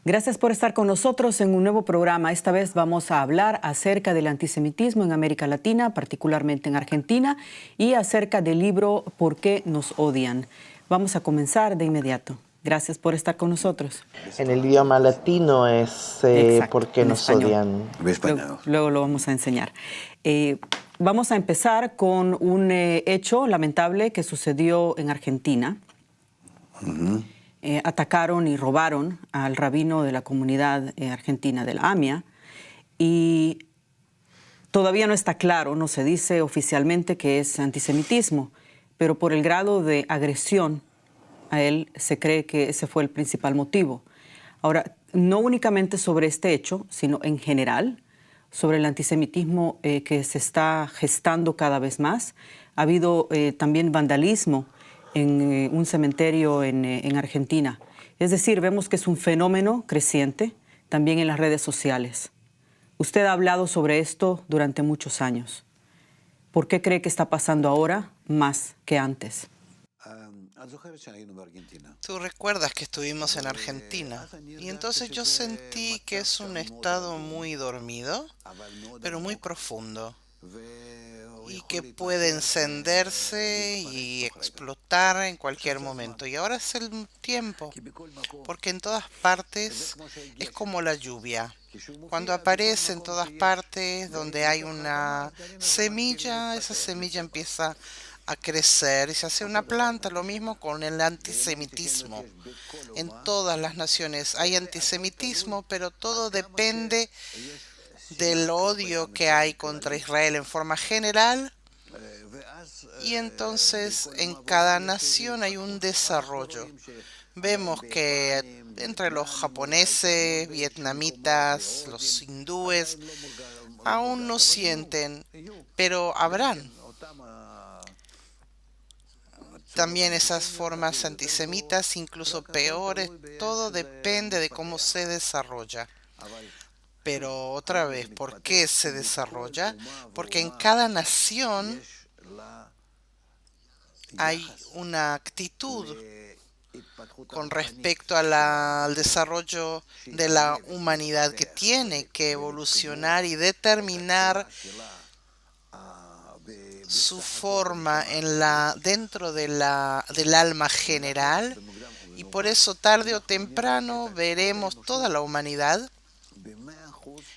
Gracias por estar con nosotros en un nuevo programa. Esta vez vamos a hablar acerca del antisemitismo en América Latina, particularmente en Argentina, y acerca del libro ¿Por qué nos odian? Vamos a comenzar de inmediato. Gracias por estar con nosotros. En el idioma latino es Exacto, ¿por qué en nos español. odian? Luego lo vamos a enseñar. Vamos a empezar con un hecho lamentable que sucedió en Argentina. Atacaron y robaron al rabino de la comunidad argentina de la AMIA y todavía no está claro, no se dice oficialmente que es antisemitismo, pero por el grado de agresión a él se cree que ese fue el principal motivo. Ahora, no únicamente sobre este hecho, sino en general, sobre el antisemitismo que se está gestando cada vez más. Ha habido también vandalismo en un cementerio en Argentina. Es decir, vemos que es un fenómeno creciente también en las redes sociales. Usted ha hablado sobre esto durante muchos años. ¿Por qué cree que está pasando ahora más que antes? Tú recuerdas que estuvimos en Argentina y entonces yo sentí que es un estado muy dormido, pero muy profundo y que puede encenderse y explotar en cualquier momento. Y ahora es el tiempo, porque en todas partes es como la lluvia. Cuando aparece en todas partes donde hay una semilla, esa semilla empieza a crecer y se hace una planta. Lo mismo con el antisemitismo. En todas las naciones hay antisemitismo, pero todo depende del odio que hay contra Israel en forma general. Y entonces en cada nación hay un desarrollo. Vemos que entre los japoneses, vietnamitas, los hindúes, aún no sienten, pero habrán también esas formas antisemitas, incluso peores. Todo depende de cómo se desarrolla. Pero otra vez, ¿por qué se desarrolla? Porque en cada nación hay una actitud con respecto al desarrollo de la humanidad que tiene que evolucionar y determinar su forma dentro del alma general, y por eso tarde o temprano veremos toda la humanidad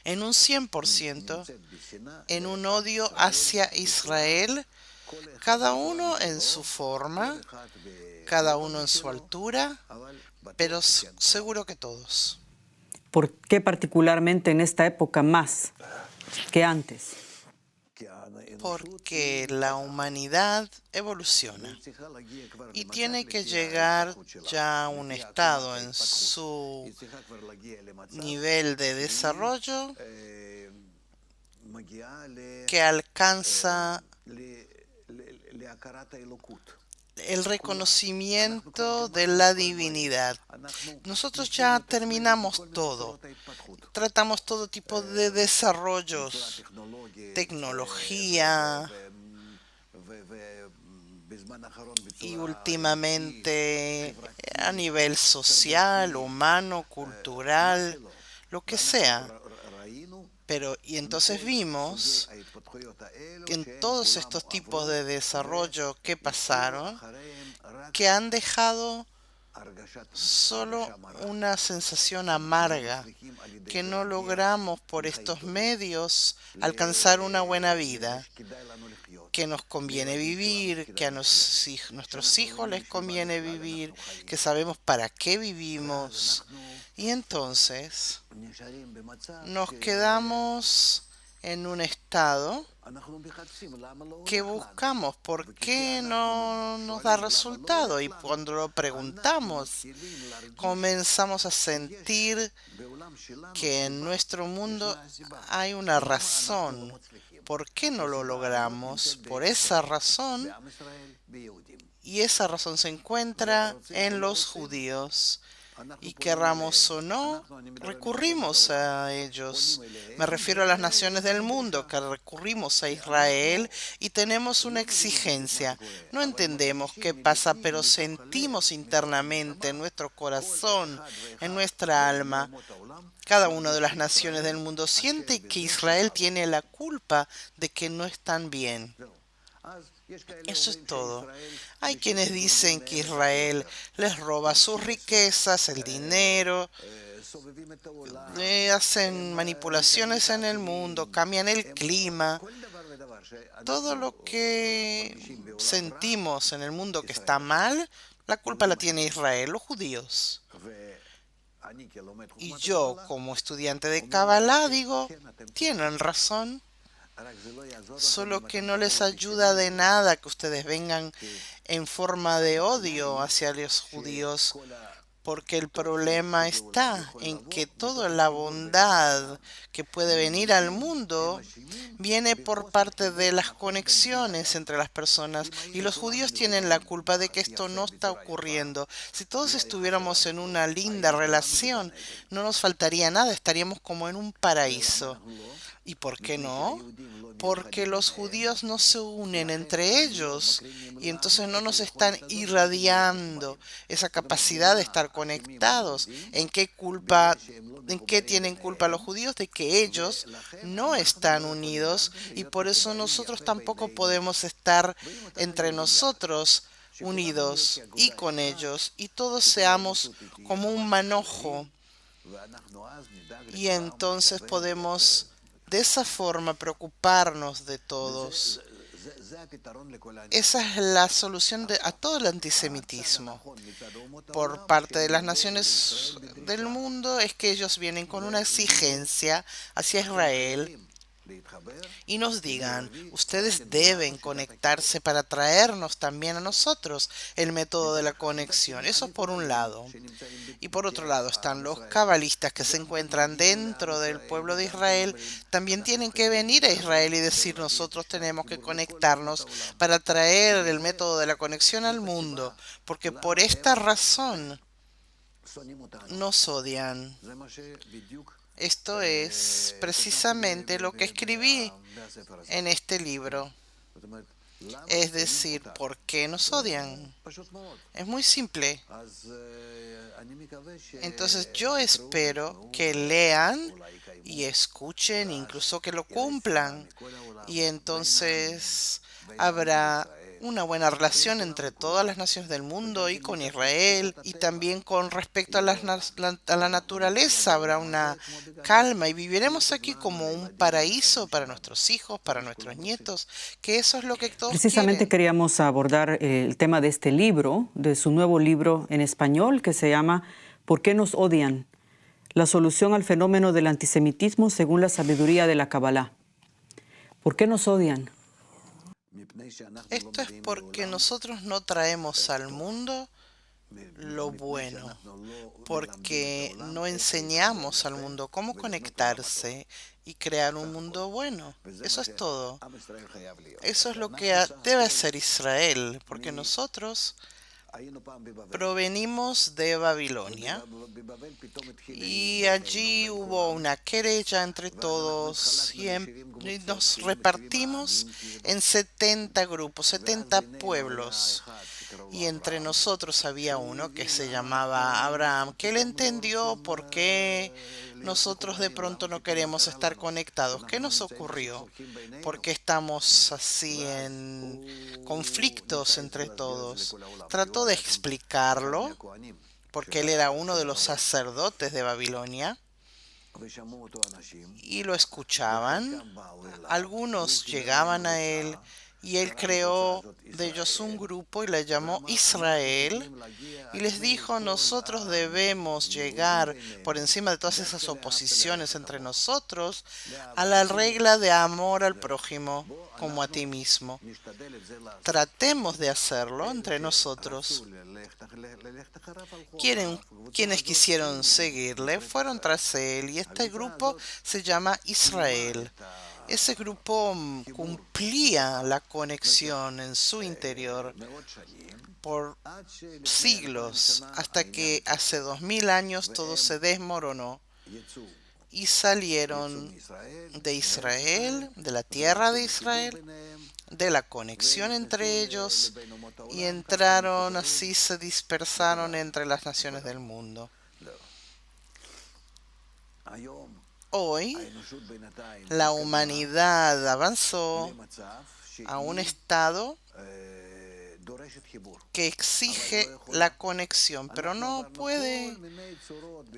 en un 100%, en un odio hacia Israel, cada uno en su forma, cada uno en su altura, pero seguro que todos. ¿Por qué particularmente en esta época más que antes? Porque la humanidad evoluciona y tiene que llegar ya a un estado en su nivel de desarrollo que alcanza el reconocimiento de la divinidad. Nosotros ya terminamos todo. Tratamos todo tipo de desarrollos, tecnología, y últimamente a nivel social, humano, cultural, lo que sea. Y entonces vimos que en todos estos tipos de desarrollo que pasaron, que han dejado solo una sensación amarga, que no logramos por estos medios alcanzar una buena vida, que nos conviene vivir, que a nuestros hijos les conviene vivir, que sabemos para qué vivimos. Y entonces nos quedamos en un estado que buscamos por qué no nos da resultado, y cuando lo preguntamos comenzamos a sentir que en nuestro mundo hay una razón. ¿Por qué no lo logramos? Por esa razón, y esa razón se encuentra en los judíos y querramos o no, recurrimos a ellos. Me refiero a las naciones del mundo, que recurrimos a Israel y tenemos una exigencia. No entendemos qué pasa, pero sentimos internamente en nuestro corazón, en nuestra alma. Cada una de las naciones del mundo siente que Israel tiene la culpa de que no están bien. Eso es todo. Hay quienes dicen que Israel les roba sus riquezas, el dinero, hacen manipulaciones en el mundo, cambian el clima. Todo lo que sentimos en el mundo que está mal, la culpa la tiene Israel, los judíos. Y yo, como estudiante de Kabbalah, digo, tienen razón. Solo que no les ayuda de nada que ustedes vengan en forma de odio hacia los judíos, porque el problema está en que toda la bondad que puede venir al mundo viene por parte de las conexiones entre las personas, y los judíos tienen la culpa de que esto no está ocurriendo. Si todos estuviéramos en una linda relación, no nos faltaría nada, estaríamos como en un paraíso. ¿Y por qué no? Porque los judíos no se unen entre ellos y entonces no nos están irradiando esa capacidad de estar conectados. ¿En qué tienen culpa los judíos? De que ellos no están unidos, y por eso nosotros tampoco podemos estar entre nosotros unidos y con ellos, y todos seamos como un manojo, y entonces podemos de esa forma preocuparnos de todos. Esa es la solución a todo el antisemitismo por parte de las naciones del mundo, es que ellos vienen con una exigencia hacia Israel y nos digan, ustedes deben conectarse para traernos también a nosotros el método de la conexión. Eso por un lado. Y por otro lado están los cabalistas que se encuentran dentro del pueblo de Israel. También tienen que venir a Israel y decir, nosotros tenemos que conectarnos para traer el método de la conexión al mundo, porque por esta razón nos odian. Esto es precisamente lo que escribí en este libro. Es decir, ¿por qué nos odian? Es muy simple. Entonces yo espero que lean y escuchen, incluso que lo cumplan. Y entonces habrá una buena relación entre todas las naciones del mundo y con Israel, y también con respecto a la naturaleza habrá una calma y viviremos aquí como un paraíso para nuestros hijos, para nuestros nietos, que eso es lo que todos Precisamente quieren. queríamos abordar el tema de este libro, de su nuevo libro en español que se llama ¿Por qué nos odian? La solución al fenómeno del antisemitismo según la sabiduría de la Kabbalah. ¿Por qué nos odian? Esto es porque nosotros no traemos al mundo lo bueno, porque no enseñamos al mundo cómo conectarse y crear un mundo bueno. Eso es todo. Eso es lo que debe hacer Israel, porque nosotros provenimos de Babilonia y allí hubo una querella entre todos y nos repartimos en 70 grupos, 70 pueblos. Y entre nosotros había uno que se llamaba Abraham, que él entendió por qué nosotros de pronto no queremos estar conectados. ¿Qué nos ocurrió? ¿Por qué estamos así en conflictos entre todos? Trató de explicarlo, porque él era uno de los sacerdotes de Babilonia, y lo escuchaban. Algunos llegaban a él y él creó de ellos un grupo y le llamó Israel y les dijo, nosotros debemos llegar por encima de todas esas oposiciones entre nosotros a la regla de amor al prójimo como a ti mismo. Tratemos de hacerlo entre nosotros. Quienes quisieron seguirle fueron tras él y este grupo se llama Israel. ese grupo cumplía la conexión en su interior por siglos, hasta que hace 2000 años todo se desmoronó y salieron de Israel, de la tierra de Israel, de la conexión entre ellos, y entraron, así se dispersaron entre las naciones del mundo. Hoy la humanidad avanzó a un estado que exige la conexión, pero no puede.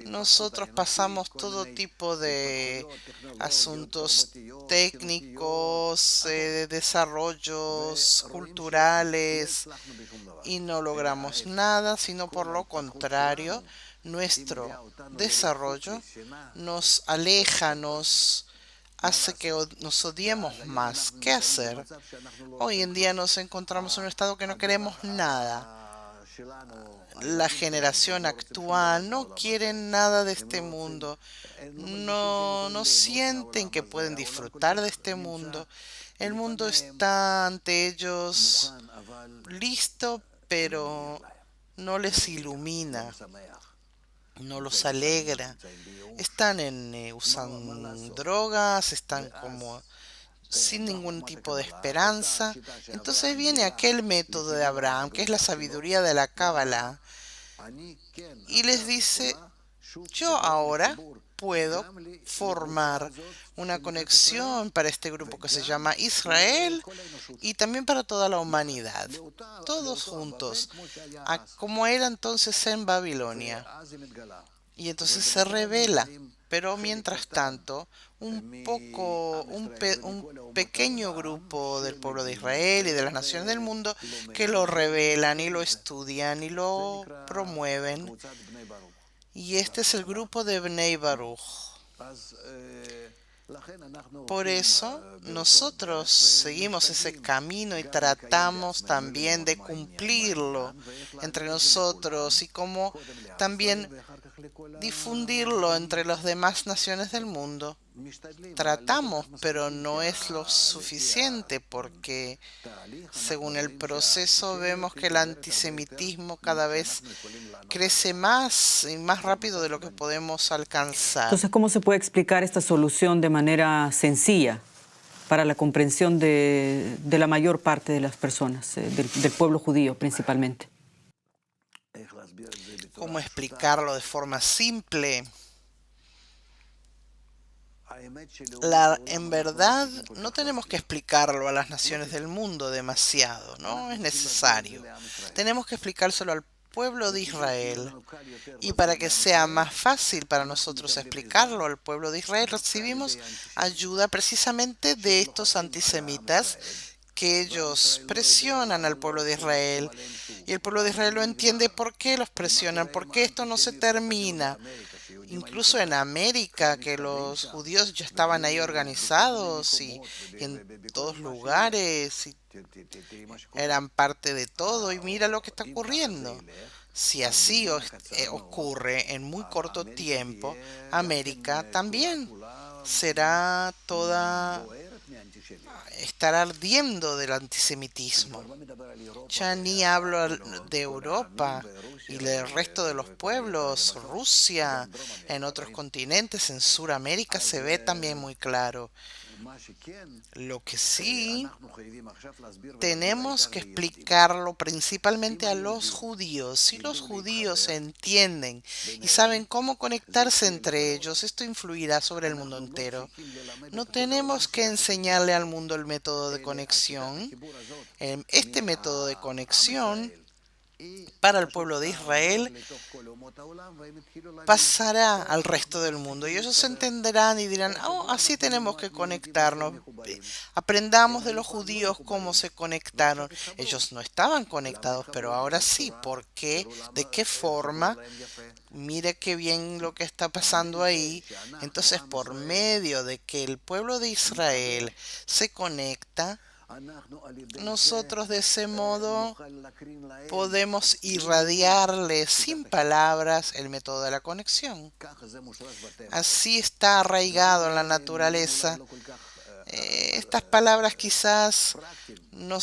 Nosotros pasamos todo tipo de asuntos técnicos, desarrollos culturales, y no logramos nada, sino por lo contrario, nuestro desarrollo nos aleja, nos hace que nos odiemos más. ¿Qué hacer? Hoy en día nos encontramos en un estado que no queremos nada. La generación actual no quiere nada de este mundo. No sienten que pueden disfrutar de este mundo. El mundo está ante ellos listo, pero no les ilumina, no los alegra. Están usan drogas, están como sin ningún tipo de esperanza. Entonces viene aquel método de Abraham, que es la sabiduría de la Cábala, y les dice: yo ahora puedo formar una conexión para este grupo que se llama Israel y también para toda la humanidad, todos juntos, como era entonces en Babilonia. Y entonces se revela, pero mientras tanto, un pequeño grupo del pueblo de Israel y de las naciones del mundo que lo revelan y lo estudian y lo promueven. Y este es el grupo de Bnei Baruch. Por eso nosotros seguimos ese camino y tratamos también de cumplirlo entre nosotros, y como también difundirlo entre las demás naciones del mundo. Tratamos, pero no es lo suficiente, porque según el proceso vemos que el antisemitismo cada vez crece más y más rápido de lo que podemos alcanzar. Entonces, ¿cómo se puede explicar esta solución de manera sencilla para la comprensión de la mayor parte de las personas, del pueblo judío principalmente? ¿Cómo explicarlo de forma simple? En verdad, no tenemos que explicarlo a las naciones del mundo demasiado, no es necesario. Tenemos que explicárselo al pueblo de Israel. Y para que sea más fácil para nosotros explicarlo al pueblo de Israel, recibimos ayuda precisamente de estos antisemitas, que ellos presionan al pueblo de Israel. Y el pueblo de Israel lo entiende por qué los presionan, porque esto no se termina. Incluso en América, que los judíos ya estaban ahí organizados y en todos lugares, y eran parte de todo, y mira lo que está ocurriendo. Si así ocurre en muy corto tiempo, América también será estará ardiendo del antisemitismo. Ya ni hablo de Europa y del resto de los pueblos, Rusia, en otros continentes, en Sudamérica se ve también muy claro. Lo que sí tenemos que explicarlo principalmente a los judíos. Si los judíos entienden y saben cómo conectarse entre ellos, esto influirá sobre el mundo entero. No tenemos que enseñarle al mundo el método de conexión. Este método de conexión para el pueblo de Israel pasará al resto del mundo, y ellos entenderán y dirán: oh, así tenemos que conectarnos. Aprendamos de los judíos cómo se conectaron. Ellos no estaban conectados, pero ahora sí. ¿Por qué? ¿De qué forma? Mire qué bien lo que está pasando ahí. Entonces, por medio de que el pueblo de Israel se conecta, nosotros de ese modo podemos irradiarles sin palabras el método de la conexión. Así está arraigado en la naturaleza Estas palabras quizás no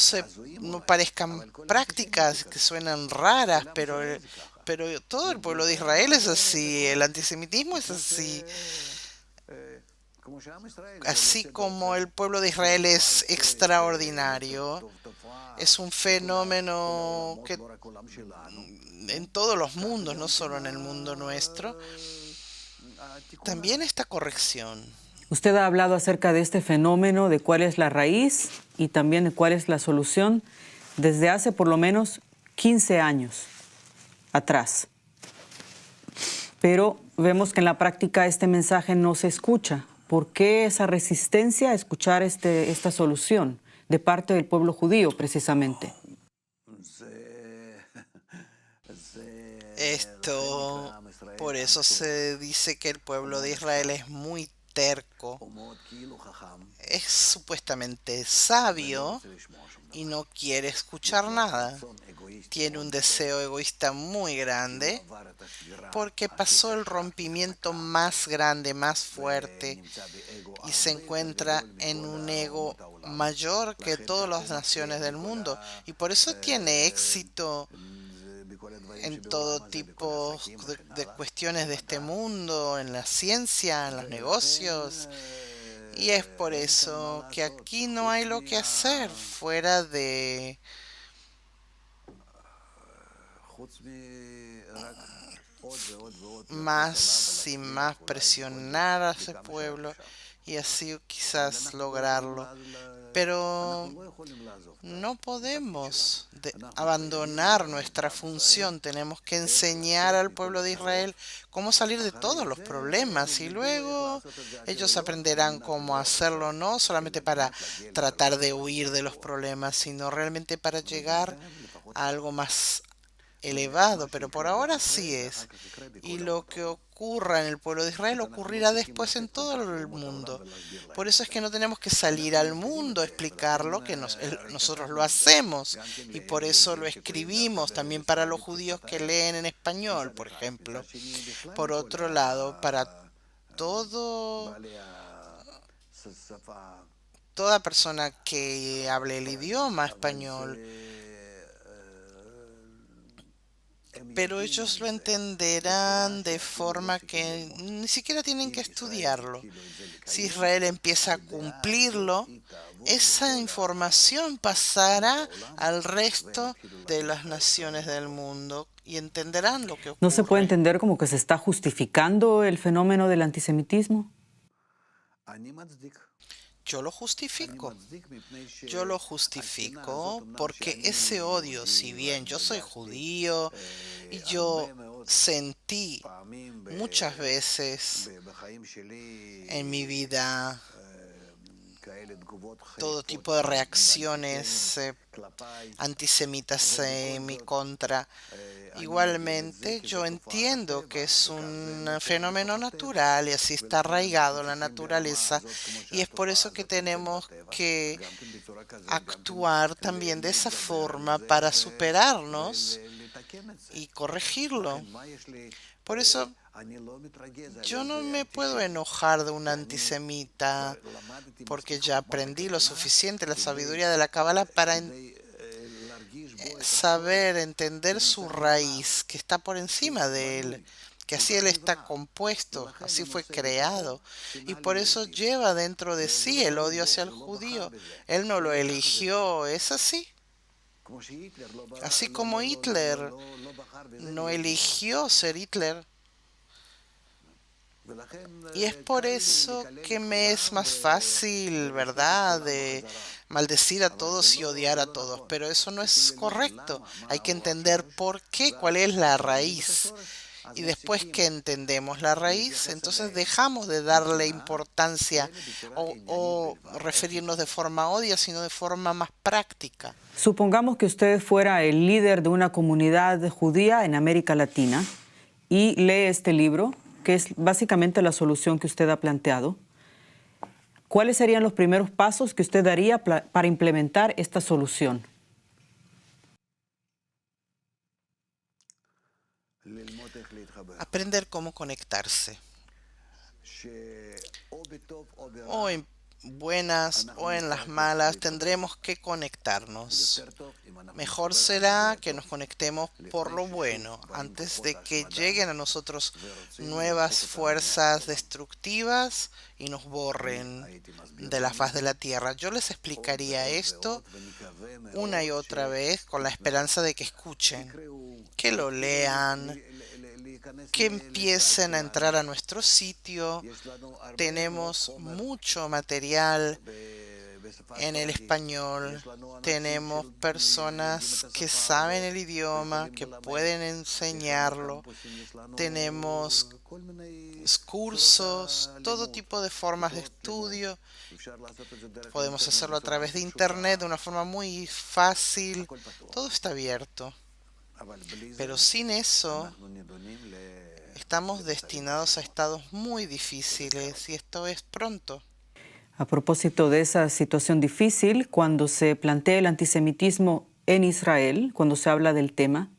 parezcan prácticas, que suenan raras, pero todo el pueblo de Israel es así, el antisemitismo es así. Así como el pueblo de Israel es extraordinario, es un fenómeno que en todos los mundos, no solo en el mundo nuestro, también esta corrección. Usted ha hablado acerca de este fenómeno, de cuál es la raíz y también de cuál es la solución desde hace por lo menos 15 años atrás. Pero vemos que en la práctica este mensaje no se escucha. ¿Por qué esa resistencia a escuchar esta solución de parte del pueblo judío precisamente? Esto, por eso se dice que el pueblo de Israel es muy terco, es supuestamente sabio y no quiere escuchar nada. Tiene un deseo egoísta muy grande porque pasó el rompimiento más grande, más fuerte y se encuentra en un ego mayor que todas las naciones del mundo y por eso tiene éxito en todo tipo de cuestiones de este mundo, en la ciencia, en los negocios. Y es por eso que aquí no hay lo que hacer fuera de más y más presionar a ese pueblo y así quizás lograrlo. Pero no podemos abandonar nuestra función. Tenemos que enseñar al pueblo de Israel cómo salir de todos los problemas y luego ellos aprenderán cómo hacerlo, no solamente para tratar de huir de los problemas, sino realmente para llegar a algo más elevado, pero por ahora sí es. Y lo que ocurra en el pueblo de Israel ocurrirá después en todo el mundo. Por eso es que no tenemos que salir al mundo a explicar lo que nosotros lo hacemos. Y por eso lo escribimos también para los judíos que leen en español, por ejemplo. Por otro lado, para todo, toda persona que hable el idioma español, pero ellos lo entenderán de forma que ni siquiera tienen que estudiarlo. Si Israel empieza a cumplirlo, esa información pasará al resto de las naciones del mundo y entenderán lo que ¿No se puede ocurre. entender como que se está justificando el fenómeno del antisemitismo? Yo lo justifico. Yo lo justifico porque ese odio, si bien yo soy judío y yo sentí muchas veces en mi vida todo tipo de reacciones antisemitas en mi contra. Igualmente, yo entiendo que es un fenómeno natural y así está arraigado en la naturaleza y es por eso que tenemos que actuar también de esa forma para superarnos y corregirlo. Por eso yo no me puedo enojar de un antisemita porque ya aprendí lo suficiente, la sabiduría de la Cábala para saber, entender su raíz, que está por encima de él, que así él está compuesto, así fue creado, y por eso lleva dentro de sí el odio hacia el judío. Él no lo eligió, es así. Así como Hitler no eligió ser Hitler. Y es por eso que me es más fácil, ¿verdad?, de maldecir a todos y odiar a todos. Pero eso no es correcto. Hay que entender por qué, cuál es la raíz. Y después que entendemos la raíz, entonces dejamos de darle importancia o referirnos de forma odia, sino de forma más práctica. Supongamos que usted fuera el líder de una comunidad judía en América Latina y lee este libro, que es básicamente la solución que usted ha planteado. ¿Cuáles serían los primeros pasos que usted daría para implementar esta solución? Aprender cómo conectarse. O buenas o en las malas, tendremos que conectarnos. Mejor será que nos conectemos por lo bueno, antes de que lleguen a nosotros nuevas fuerzas destructivas y nos borren de la faz de la tierra. Yo les explicaría esto una y otra vez con la esperanza de que escuchen, que lo lean, que empiecen a entrar a nuestro sitio. Tenemos mucho material en el español, tenemos personas que saben el idioma, que pueden enseñarlo, tenemos cursos, todo tipo de formas de estudio. Podemos hacerlo a través de internet de una forma muy fácil, todo está abierto. Pero sin eso, estamos destinados a estados muy difíciles y esto es pronto. A propósito de esa situación difícil, cuando se plantea el antisemitismo en Israel, cuando se habla del tema,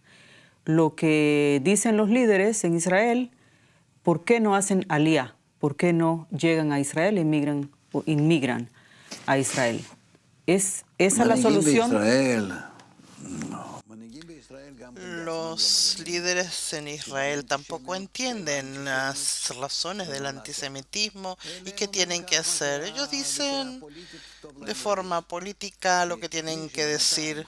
lo que dicen los líderes en Israel, ¿por qué no hacen aliyá? ¿Por qué no llegan a Israel e inmigran a Israel? ¿Es esa la solución? Los líderes en Israel tampoco entienden las razones del antisemitismo y qué tienen que hacer. Ellos dicen de forma política lo que tienen que decir,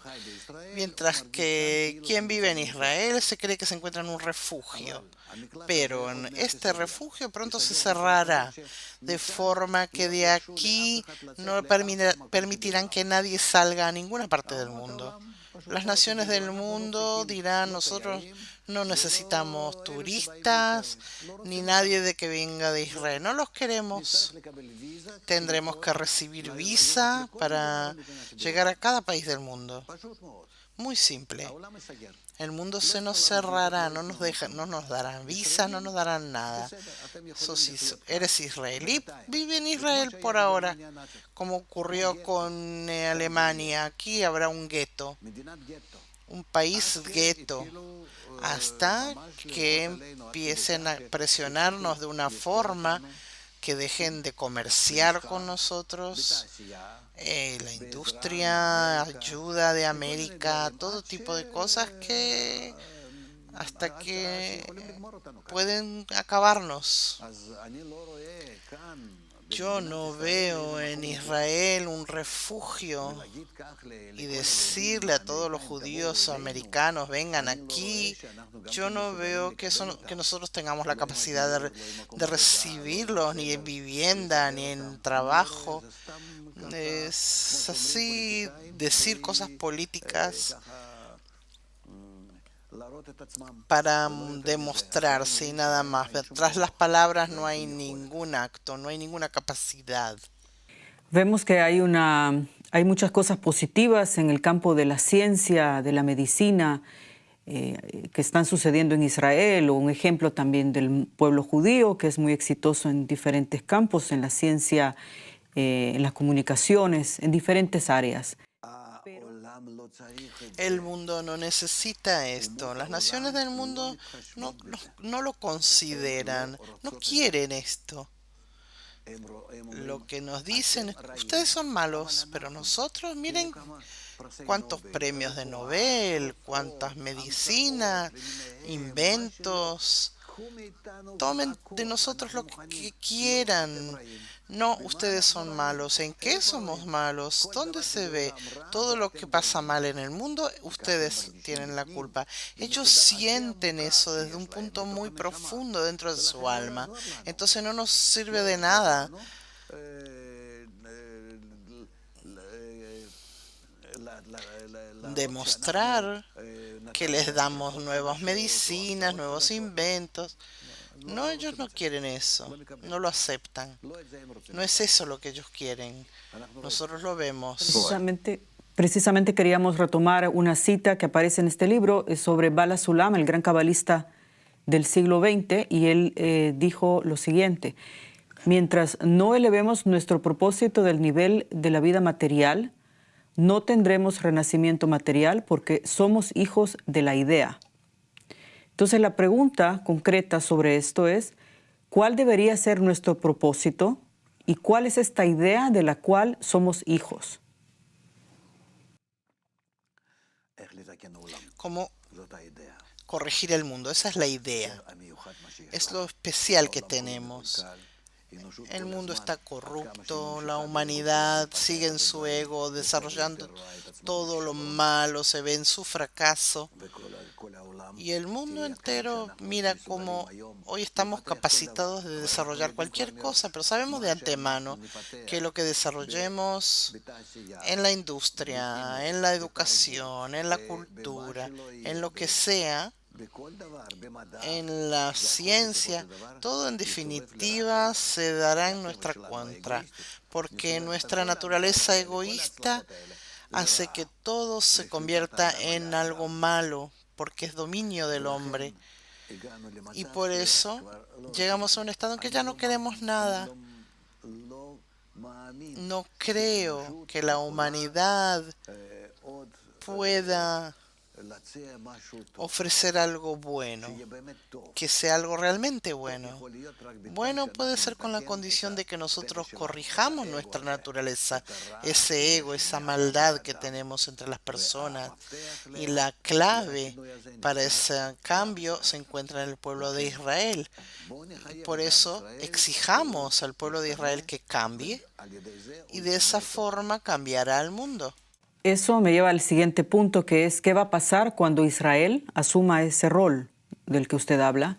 mientras que quien vive en Israel se cree que se encuentra en un refugio. Pero en este refugio pronto se cerrará, de forma que de aquí no permitirán que nadie salga a ninguna parte del mundo. Las naciones del mundo dirán, nosotros no necesitamos turistas ni nadie de que venga de Israel. No los queremos. Tendremos que recibir visa para llegar a cada país del mundo. Muy simple. El mundo se nos cerrará, no nos darán visa, no nos darán nada. Si eres israelí, vive en Israel por ahora, como ocurrió con Alemania. Aquí habrá un gueto, un país gueto, hasta que empiecen a presionarnos de una forma que dejen de comerciar con nosotros. La industria, ayuda de América, todo tipo de cosas que hasta que pueden acabarnos. Yo no veo en Israel un refugio y decirle a todos los judíos americanos vengan aquí. Yo no veo que nosotros tengamos la capacidad de recibirlos ni en vivienda ni en trabajo. Es así decir cosas políticas para demostrarse y nada más. Tras las palabras no hay ningún acto, no hay ninguna capacidad. Vemos que hay muchas cosas positivas en el campo de la ciencia, de la medicina, que están sucediendo en Israel, o un ejemplo también del pueblo judío, que es muy exitoso en diferentes campos, en la ciencia, en las comunicaciones, en diferentes áreas. El mundo no necesita esto. Las naciones del mundo no lo consideran, no quieren esto. Lo que nos dicen es, ustedes son malos, pero nosotros, miren cuántos premios de Nobel, cuántas medicinas, inventos. Tomen de nosotros lo que quieran. No, ustedes son malos. ¿En qué somos malos? ¿Dónde se ve? Todo lo que pasa mal en el mundo, ustedes tienen la culpa. Ellos sienten eso desde un punto muy profundo dentro de su alma. Entonces no nos sirve de nada demostrar que les damos nuevas medicinas, nuevos inventos. No, ellos no quieren eso, no lo aceptan. No es eso lo que ellos quieren. Nosotros lo vemos. Precisamente queríamos retomar una cita que aparece en este libro sobre Bala Sulam, el gran cabalista del siglo XX, y él dijo lo siguiente: mientras no elevemos nuestro propósito del nivel de la vida material, no tendremos renacimiento material porque somos hijos de la idea. Entonces la pregunta concreta sobre esto es, ¿cuál debería ser nuestro propósito ¿Y cuál es esta idea de la cual somos hijos? ¿Cómo corregir el mundo? Esa es la idea. Es lo especial que tenemos. El mundo está corrupto, la humanidad sigue en su ego, desarrollando todo lo malo, se ve en su fracaso. Y el mundo entero mira cómo hoy estamos capacitados de desarrollar cualquier cosa, pero sabemos de antemano que lo que desarrollemos en la industria, en la educación, en la cultura, en lo que sea, en la ciencia, todo en definitiva se dará en nuestra contra, porque nuestra naturaleza egoísta hace que todo se convierta en algo malo, porque es dominio del hombre. Y por eso llegamos a un estado en que ya no queremos nada. No creo que la humanidad pueda ofrecer algo bueno, que sea algo realmente bueno. Bueno puede ser con la condición de que nosotros corrijamos nuestra naturaleza, ese ego, esa maldad que tenemos entre las personas. Y la clave para ese cambio se encuentra en el pueblo de Israel. Y por eso exijamos al pueblo de Israel que cambie y de esa forma cambiará el mundo. Eso me lleva al siguiente punto, que es qué va a pasar cuando Israel asuma ese rol del que usted habla.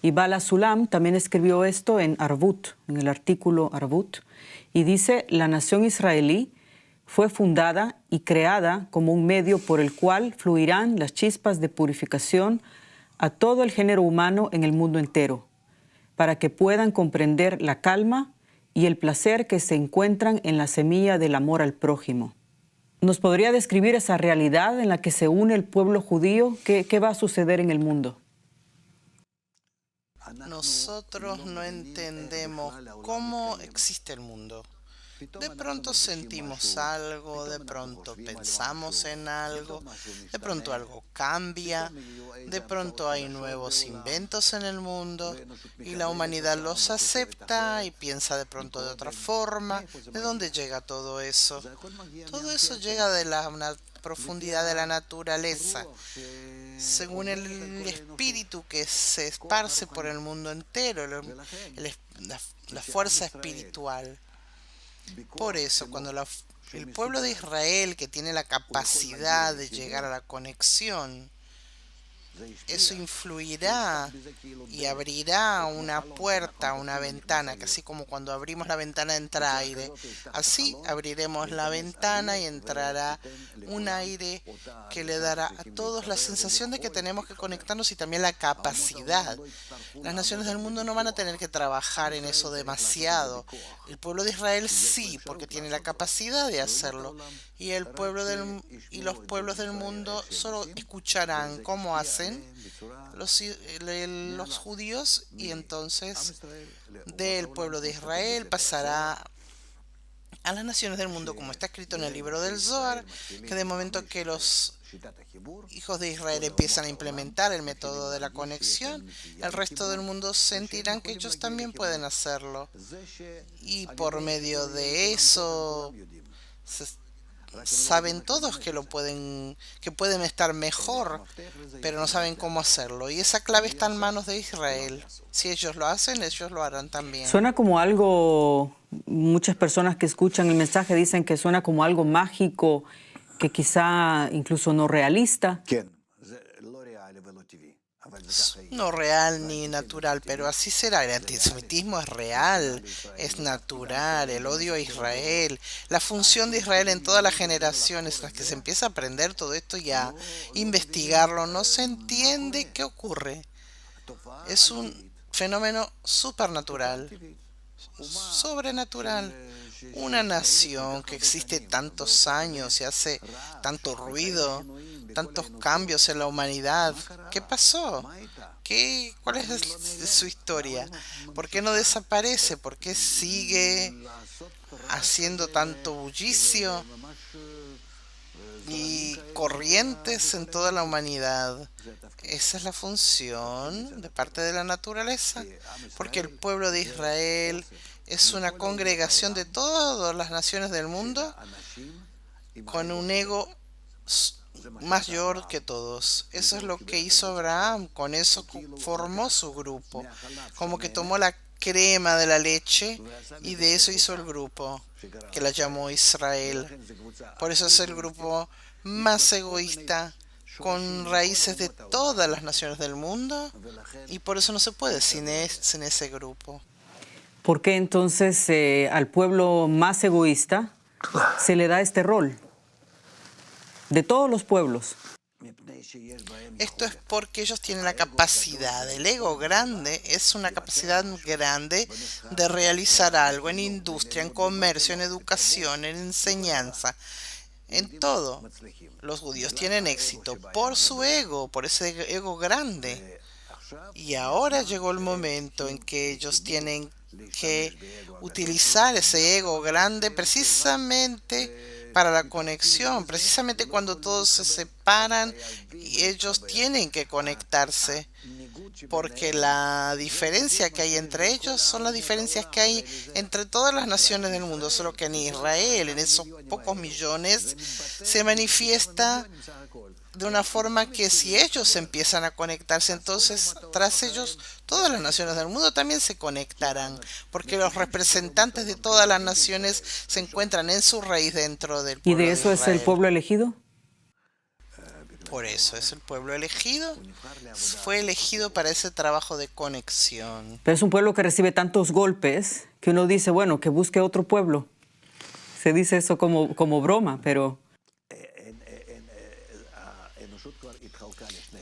Y Bala Sulam también escribió esto en Arvut, en el artículo Arvut, y dice: la nación israelí fue fundada y creada como un medio por el cual fluirán las chispas de purificación a todo el género humano en el mundo entero, para que puedan comprender la calma y el placer que se encuentran en la semilla del amor al prójimo. ¿Nos podría describir esa realidad en la que se une el pueblo judío? ¿Qué va a suceder en el mundo? Nosotros no entendemos cómo existe el mundo. De pronto sentimos algo, de pronto pensamos en algo, de pronto algo cambia, de pronto hay nuevos inventos en el mundo y la humanidad los acepta y piensa de pronto de otra forma. ¿De dónde llega todo eso? Todo eso llega de la profundidad de la naturaleza, según el espíritu que se esparce por el mundo entero, la fuerza espiritual. Por eso, cuando el pueblo de Israel, que tiene la capacidad de llegar a la conexión, eso influirá y abrirá una puerta, una ventana, que así como cuando abrimos la ventana entra aire, así abriremos la ventana y entrará un aire que le dará a todos la sensación de que tenemos que conectarnos y también la capacidad. Las naciones del mundo no van a tener que trabajar en eso demasiado. El pueblo de Israel sí, porque tiene la capacidad de hacerlo. Y los pueblos del mundo solo escucharán cómo hacen los judíos, y entonces del pueblo de Israel pasará a las naciones del mundo, como está escrito en el libro del Zohar, que de momento que los hijos de Israel empiezan a implementar el método de la conexión, el resto del mundo sentirán que ellos también pueden hacerlo. Y por medio de eso saben todos que pueden estar mejor, pero no saben cómo hacerlo. Y esa clave está en manos de Israel. Si ellos lo hacen, ellos lo harán también. Suena como algo, muchas personas que escuchan el mensaje dicen que suena como algo mágico, que quizá incluso no realista. No real ni natural, pero así será. El antisemitismo es real, es natural, el odio a Israel, la función de Israel en todas las generaciones en las que se empieza a aprender todo esto y a investigarlo, no se entiende qué ocurre. Es un fenómeno supernatural, sobrenatural. Una nación que existe tantos años y hace tanto ruido, tantos cambios en la humanidad. ¿Qué pasó? ¿Cuál es su historia? ¿Por qué no desaparece? ¿Por qué sigue haciendo tanto bullicio? y corrientes en toda la humanidad. Esa es la función de parte de la naturaleza, porque el pueblo de Israel es una congregación de todas las naciones del mundo con un ego mayor que todos. Eso es lo que hizo Abraham, con eso formó su grupo, como que tomó la crema de la leche y de eso hizo el grupo, que la llamó Israel. Por eso es el grupo más egoísta, con raíces de todas las naciones del mundo, y por eso no se puede sin ese grupo. ¿Por qué entonces al pueblo más egoísta se le da este rol? De todos los pueblos. Esto es porque ellos tienen la capacidad. El ego grande es una capacidad grande de realizar algo en industria, en comercio, en educación, en enseñanza, en todo. Los judíos tienen éxito por su ego, por ese ego grande. Y ahora llegó el momento en que ellos tienen que utilizar ese ego grande precisamente para la conexión, precisamente cuando todos se separan y ellos tienen que conectarse, porque la diferencia que hay entre ellos son las diferencias que hay entre todas las naciones del mundo, solo que en Israel, en esos pocos millones, se manifiesta de una forma que si ellos empiezan a conectarse, entonces tras ellos todas las naciones del mundo también se conectarán, porque los representantes de todas las naciones se encuentran en su raíz dentro del ¿Y pueblo de eso de es el Israel. pueblo elegido? Por eso es el pueblo elegido, fue elegido para ese trabajo de conexión. Pero es un pueblo que recibe tantos golpes que uno dice, bueno, que busque otro pueblo. Se dice eso como broma, pero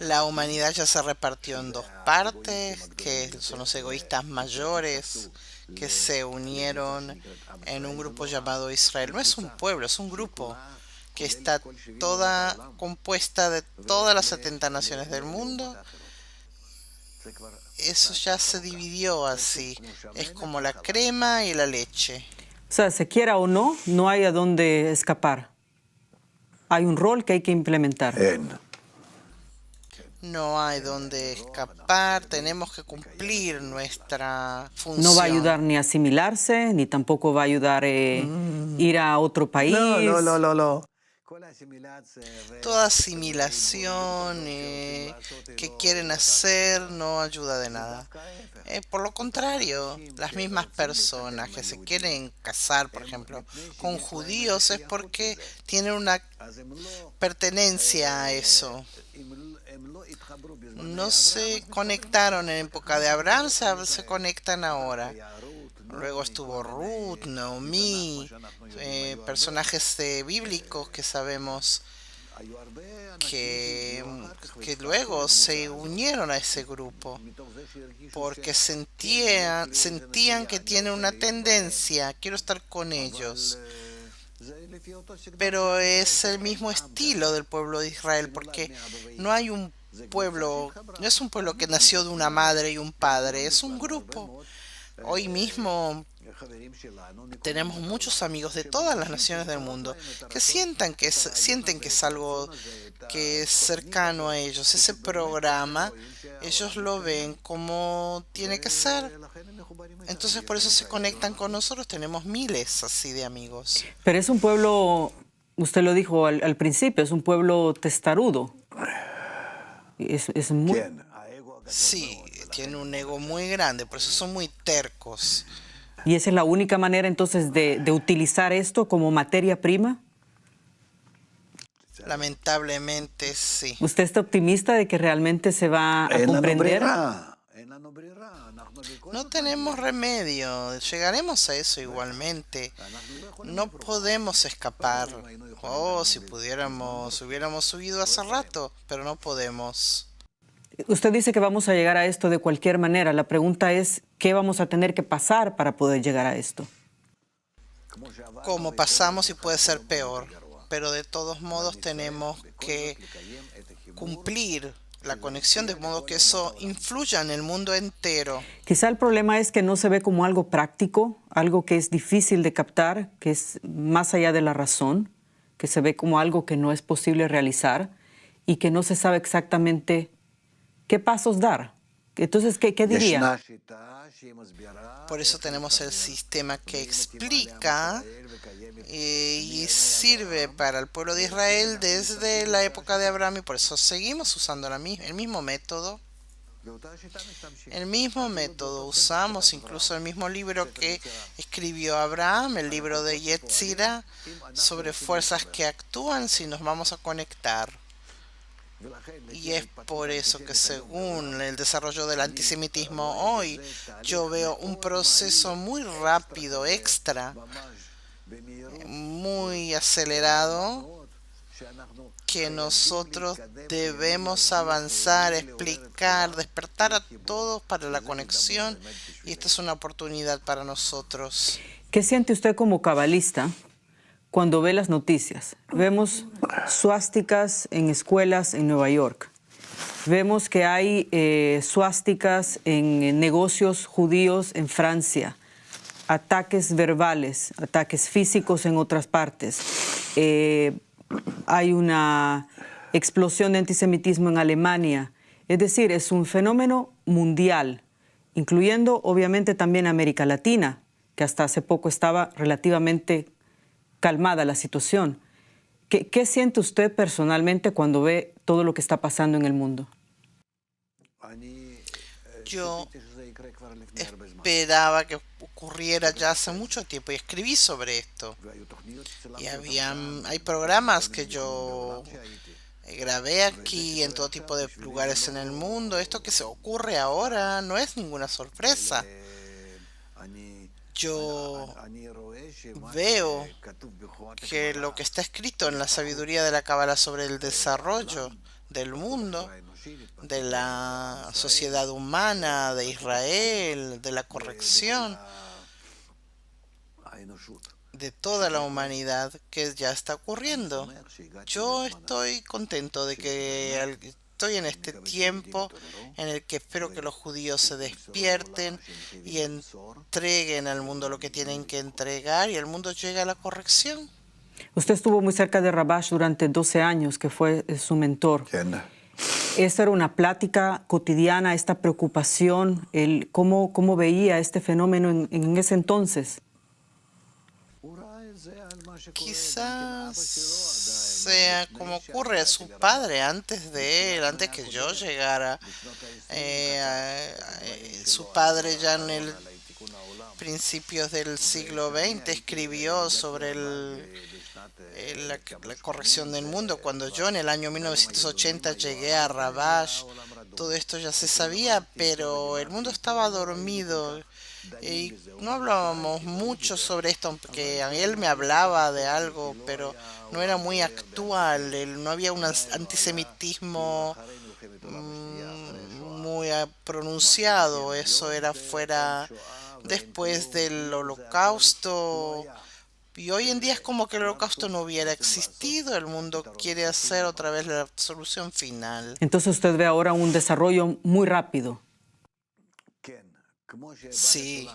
La humanidad ya se repartió en dos partes, que son los egoístas mayores, que se unieron en un grupo llamado Israel. No es un pueblo, es un grupo que está toda compuesta de todas las 70 naciones del mundo. Eso ya se dividió así. Es como la crema y la leche. o sea, se quiera o no, no hay a dónde escapar. Hay un rol que hay que implementar. No hay donde escapar, tenemos que cumplir nuestra función. No va a ayudar ni a asimilarse, ni tampoco va a ayudar ir a otro país. Toda asimilación que quieren hacer no ayuda de nada. Por lo contrario, las mismas personas que se quieren casar, por ejemplo, con judíos es porque tienen una pertenencia a eso. No se conectaron en época de Abraham, se conectan ahora. Luego estuvo Ruth, Naomi, personajes bíblicos que sabemos que luego se unieron a ese grupo porque sentían que tienen una tendencia, quiero estar con ellos. Pero es el mismo estilo del pueblo de Israel, porque no hay un pueblo, no es un pueblo que nació de una madre y un padre, es un grupo. Hoy mismo tenemos muchos amigos de todas las naciones del mundo que sienten que es algo que es cercano a ellos. Ese programa, ellos lo ven como tiene que ser. Entonces por eso se conectan con nosotros. Tenemos miles así de amigos. Pero es un pueblo, usted lo dijo al principio, es un pueblo testarudo. Es muy... Sí, tiene un ego muy grande, por eso son muy tercos. ¿Y esa es la única manera entonces de utilizar esto como materia prima? Lamentablemente sí. ¿Usted está optimista de que realmente se va a comprender? No tenemos remedio, llegaremos a eso igualmente. No podemos escapar. Oh, si pudiéramos, hubiéramos subido hace rato, pero no podemos. Usted dice que vamos a llegar a esto de cualquier manera. La pregunta es, ¿qué vamos a tener que pasar para poder llegar a esto? Como pasamos y puede ser peor, pero de todos modos tenemos que cumplir la conexión de modo que eso influya en el mundo entero. Quizá el problema es que no se ve como algo práctico, algo que es difícil de captar, que es más allá de la razón, que se ve como algo que no es posible realizar y que no se sabe exactamente qué pasos dar. Entonces, ¿qué diría? Por eso tenemos el sistema que explica y sirve para el pueblo de Israel desde la época de Abraham, y por eso seguimos usando el mismo método. El mismo método usamos, incluso el mismo libro que escribió Abraham, el libro de Yetzirah, sobre fuerzas que actúan si nos vamos a conectar. Y es por eso que según el desarrollo del antisemitismo hoy, yo veo un proceso muy rápido, extra, muy acelerado, que nosotros debemos avanzar, explicar, despertar a todos para la conexión, y esta es una oportunidad para nosotros. ¿Qué siente usted como cabalista cuando ve las noticias? Vemos suásticas en escuelas en Nueva York. Vemos que hay suásticas en negocios judíos en Francia. Ataques verbales, ataques físicos en otras partes. Hay una explosión de antisemitismo en Alemania. Es decir, es un fenómeno mundial, incluyendo obviamente también América Latina, que hasta hace poco estaba relativamente calmada la situación. ¿Qué siente usted personalmente cuando ve todo lo que está pasando en el mundo? Yo esperaba que ocurriera ya hace mucho tiempo y escribí sobre esto. Y hay programas que yo grabé aquí en todo tipo de lugares en el mundo. Esto que se ocurre ahora no es ninguna sorpresa. Yo veo que lo que está escrito en la sabiduría de la Cábala sobre el desarrollo del mundo, de la sociedad humana, de Israel, de la corrección, de toda la humanidad, que ya está ocurriendo. Yo estoy contento de que estoy en este tiempo en el que espero que los judíos se despierten y entreguen al mundo lo que tienen que entregar y el mundo llegue a la corrección. Usted estuvo muy cerca de Rabash durante 12 años, que fue su mentor. ¿Esta era una plática cotidiana, esta preocupación, cómo veía este fenómeno en ese entonces? Quizás sea como ocurre a su padre antes de él, antes que yo llegara. Su padre ya en el principios del siglo XX escribió sobre la corrección del mundo. Cuando yo en el año 1980 llegué a Rabash, todo esto ya se sabía, pero el mundo estaba dormido. Y no hablábamos mucho sobre esto, aunque él me hablaba de algo, pero no era muy actual. No había un antisemitismo muy pronunciado. Eso era fuera después del Holocausto. Y hoy en día es como que el Holocausto no hubiera existido. El mundo quiere hacer otra vez la solución final. Entonces usted ve ahora un desarrollo muy rápido. Sí,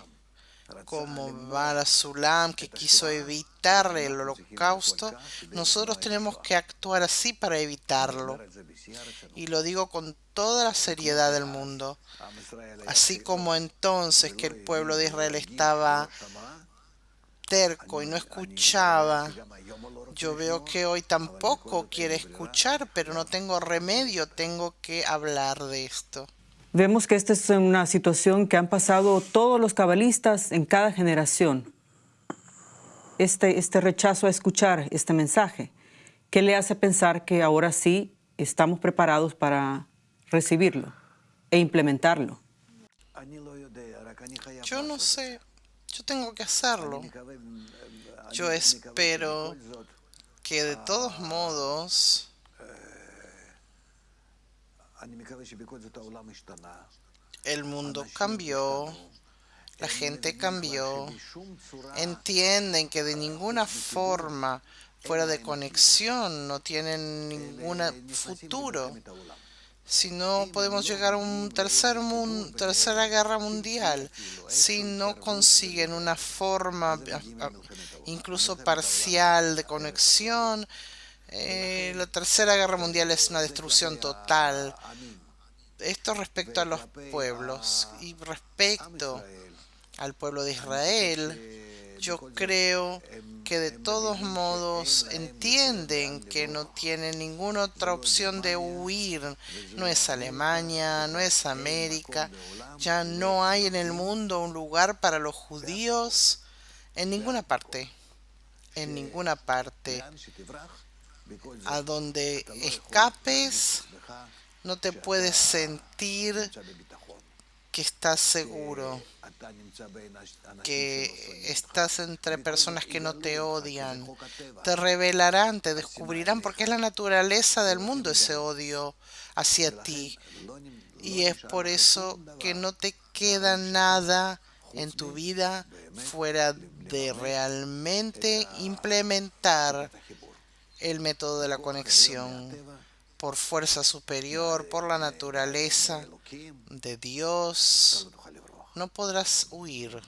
como Barasulam, que quiso evitar el holocausto, nosotros tenemos que actuar así para evitarlo. Y lo digo con toda la seriedad del mundo. Así como entonces que el pueblo de Israel estaba terco y no escuchaba, yo veo que hoy tampoco quiere escuchar, pero no tengo remedio, tengo que hablar de esto. Vemos que esta es una situación que han pasado todos los cabalistas en cada generación. Este rechazo a escuchar este mensaje, ¿qué le hace pensar que ahora sí estamos preparados para recibirlo e implementarlo? Yo no sé, yo tengo que hacerlo. Yo espero que de todos modos el mundo cambió, la gente cambió, entienden que de ninguna forma fuera de conexión no tienen ningún futuro. si no podemos llegar a un tercera guerra mundial, si no consiguen una forma incluso parcial de conexión, la tercera guerra mundial es una destrucción total. Esto respecto a los pueblos y respecto al pueblo de Israel, yo creo que de todos modos entienden que no tienen ninguna otra opción de huir. No es Alemania, no es América. Ya no hay en el mundo un lugar para los judíos en ninguna parte. A donde escapes, no te puedes sentir que estás seguro, que estás entre personas que no te odian. Te revelarán, te descubrirán, porque es la naturaleza del mundo ese odio hacia ti. Y es por eso que no te queda nada en tu vida fuera de realmente implementar el método de la conexión por fuerza superior, por la naturaleza de Dios. No podrás huir.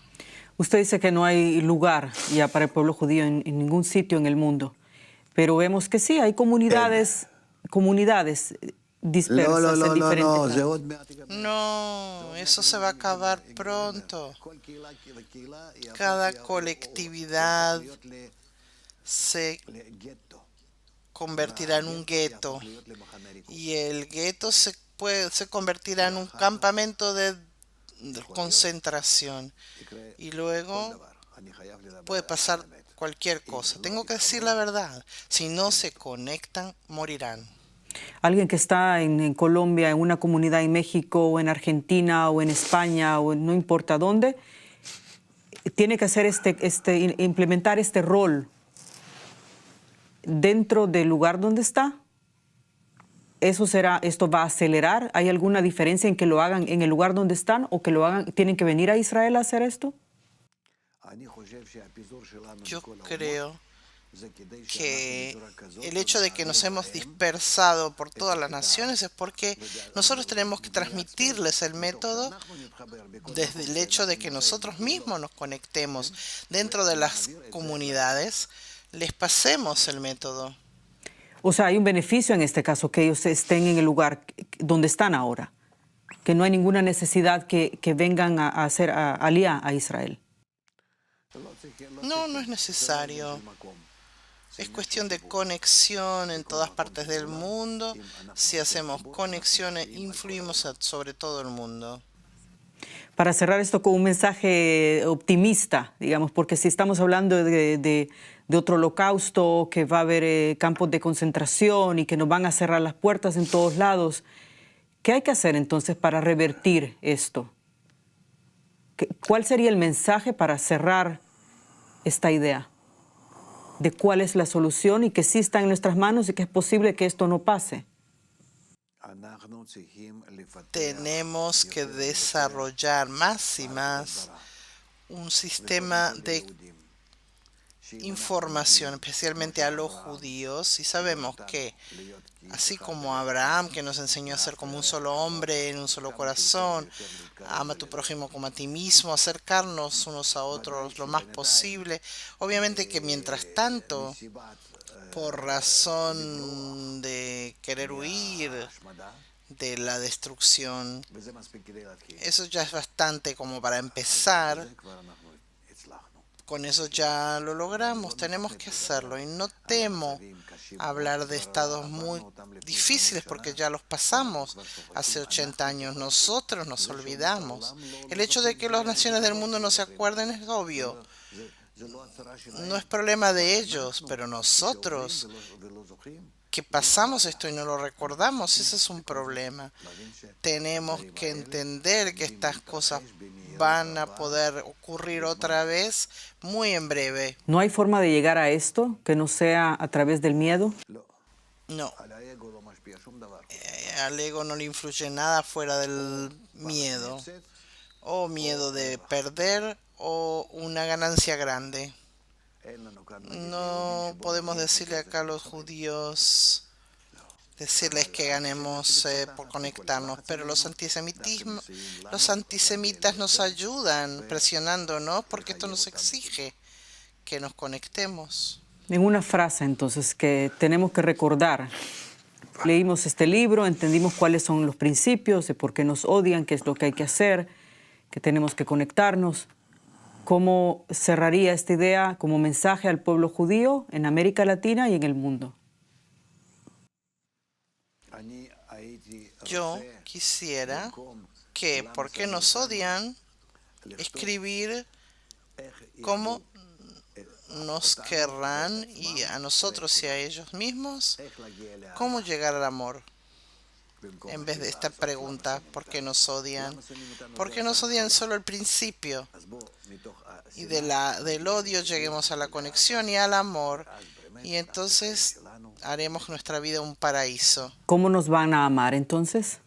Usted dice que no hay lugar ya para el pueblo judío en ningún sitio en el mundo, pero vemos que sí, hay comunidades dispersas en diferentes lados. No, eso se va a acabar pronto. Cada colectividad se convertirá en un gueto y el gueto se convertirá en un campamento de concentración y luego puede pasar cualquier cosa. Tengo que decir la verdad. Si no se conectan, morirán. Alguien que está en Colombia, en una comunidad en México o en Argentina o en España o no importa dónde, tiene que hacer implementar este rol dentro del lugar donde está. ¿Esto va a acelerar? ¿Hay alguna diferencia en que lo hagan en el lugar donde están o que lo hagan, tienen que venir a Israel a hacer esto? Yo creo que el hecho de que nos hemos dispersado por todas las naciones es porque nosotros tenemos que transmitirles el método desde el hecho de que nosotros mismos nos conectemos dentro de las comunidades, les pasemos el método. O sea, hay un beneficio en este caso, que ellos estén en el lugar donde están ahora, que no hay ninguna necesidad que vengan a hacer alía a Israel. No, no es necesario. Es cuestión de conexión en todas partes del mundo. Si hacemos conexiones, influimos sobre todo el mundo. Para cerrar esto con un mensaje optimista, digamos, porque si estamos hablando de otro holocausto, que va a haber campos de concentración y que nos van a cerrar las puertas en todos lados, ¿qué hay que hacer entonces para revertir esto? ¿Cuál sería el mensaje para cerrar esta idea de cuál es la solución y que sí está en nuestras manos y que es posible que esto no pase? Tenemos que desarrollar más y más un sistema de información, especialmente a los judíos, y sabemos que, así como Abraham, que nos enseñó a ser como un solo hombre, en un solo corazón, ama a tu prójimo como a ti mismo, acercarnos unos a otros lo más posible. Obviamente que mientras tanto, por razón de querer huir de la destrucción, eso ya es bastante como para empezar. Con eso ya lo logramos, tenemos que hacerlo y no temo hablar de estados muy difíciles porque ya los pasamos hace 80 años. Nosotros nos olvidamos. El hecho de que las naciones del mundo no se acuerden es obvio. No es problema de ellos, pero nosotros que pasamos esto y no lo recordamos, ese es un problema. Tenemos que entender que estas cosas van a poder ocurrir otra vez muy en breve. ¿No hay forma de llegar a esto que no sea a través del miedo? No. Al ego no le influye nada fuera del miedo. O miedo de perder o una ganancia grande. No podemos decirle acá a los judíos decirles que ganemos por conectarnos, pero los antisemitas nos ayudan presionándonos porque esto nos exige que nos conectemos. En una frase, entonces, que tenemos que recordar. Leímos este libro, entendimos cuáles son los principios, de por qué nos odian, qué es lo que hay que hacer, que tenemos que conectarnos. ¿Cómo cerraría esta idea como mensaje al pueblo judío en América Latina y en el mundo? Yo quisiera que, ¿por qué nos odian?, escribir cómo nos querrán y a nosotros y a ellos mismos, cómo llegar al amor. En vez de esta pregunta, ¿por qué nos odian? ¿Por qué nos odian solo el principio? Y del odio lleguemos a la conexión y al amor. Y entonces haremos nuestra vida un paraíso. ¿Cómo nos van a amar entonces?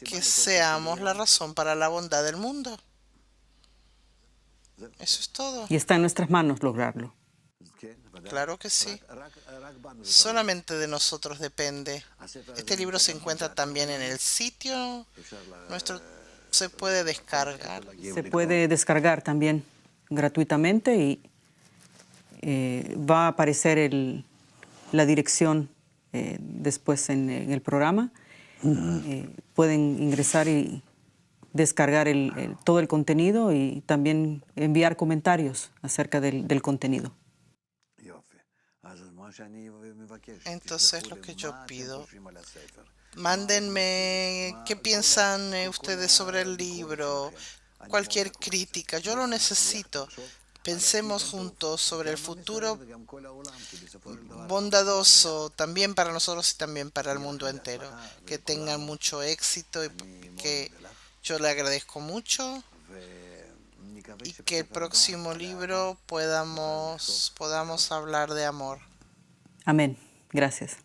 Que seamos la razón para la bondad del mundo. Eso es todo. Y está en nuestras manos lograrlo. Claro que sí. Solamente de nosotros depende. Este libro se encuentra también en el sitio nuestro. Se puede descargar. Se puede descargar también gratuitamente y va a aparecer la dirección después en el programa. Pueden ingresar y descargar todo el contenido y también enviar comentarios acerca del contenido. Entonces lo que yo pido, mándenme qué piensan ustedes sobre el libro, cualquier crítica, yo lo necesito. Pensemos juntos sobre el futuro bondadoso, también para nosotros y también para el mundo entero. Que tengan mucho éxito y que yo le agradezco mucho y que el próximo libro podamos hablar de amor. Amén. Gracias.